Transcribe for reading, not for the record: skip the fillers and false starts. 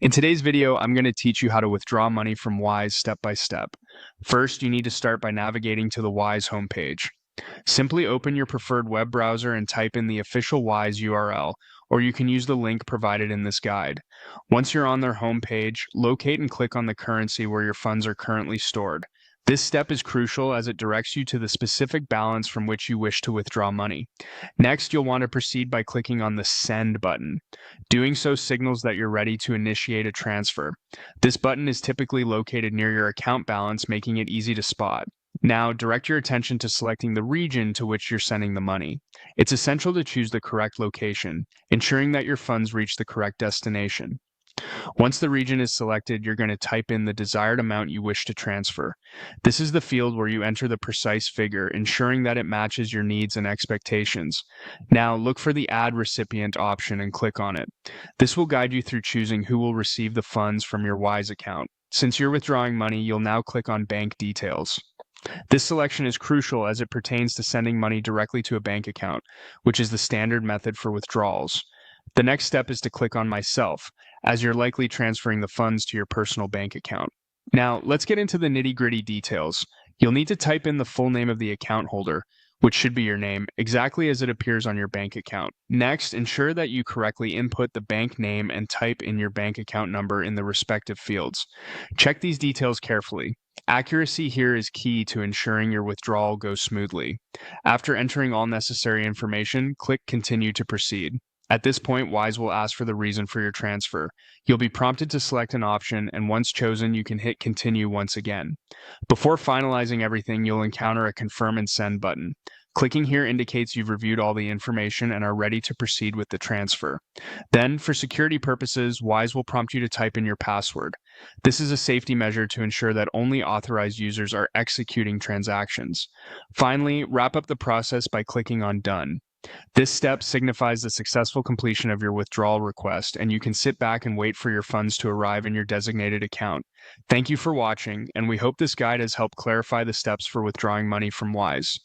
In today's video, I'm going to teach you how to withdraw money from Wise step by step. First, you need to start by navigating to the Wise homepage. Simply open your preferred web browser and type in the official Wise URL, or you can use the link provided in this guide. Once you're on their homepage, locate and click on the currency where your funds are currently stored. This step is crucial as it directs you to the specific balance from which you wish to withdraw money. Next, you'll want to proceed by clicking on the Send button. Doing so signals that you're ready to initiate a transfer. This button is typically located near your account balance, making it easy to spot. Now, direct your attention to selecting the region to which you're sending the money. It's essential to choose the correct location, ensuring that your funds reach the correct destination. Once the region is selected, you're going to type in the desired amount you wish to transfer. This is the field where you enter the precise figure, ensuring that it matches your needs and expectations. Now, look for the Add Recipient option and click on it. This will guide you through choosing who will receive the funds from your Wise account. Since you're withdrawing money, you'll now click on Bank Details. This selection is crucial as it pertains to sending money directly to a bank account, which is the standard method for withdrawals. The next step is to click on Myself, as you're likely transferring the funds to your personal bank account. Now, let's get into the nitty-gritty details. You'll need to type in the full name of the account holder, which should be your name, exactly as it appears on your bank account. Next, ensure that you correctly input the bank name and type in your bank account number in the respective fields. Check these details carefully. Accuracy here is key to ensuring your withdrawal goes smoothly. After entering all necessary information, click Continue to proceed. At this point, Wise will ask for the reason for your transfer. You'll be prompted to select an option, and once chosen, you can hit Continue once again. Before finalizing everything, you'll encounter a Confirm and Send button. Clicking here indicates you've reviewed all the information and are ready to proceed with the transfer. Then, for security purposes, Wise will prompt you to type in your password. This is a safety measure to ensure that only authorized users are executing transactions. Finally, wrap up the process by clicking on Done. This step signifies the successful completion of your withdrawal request, and you can sit back and wait for your funds to arrive in your designated account. Thank you for watching, and we hope this guide has helped clarify the steps for withdrawing money from Wise.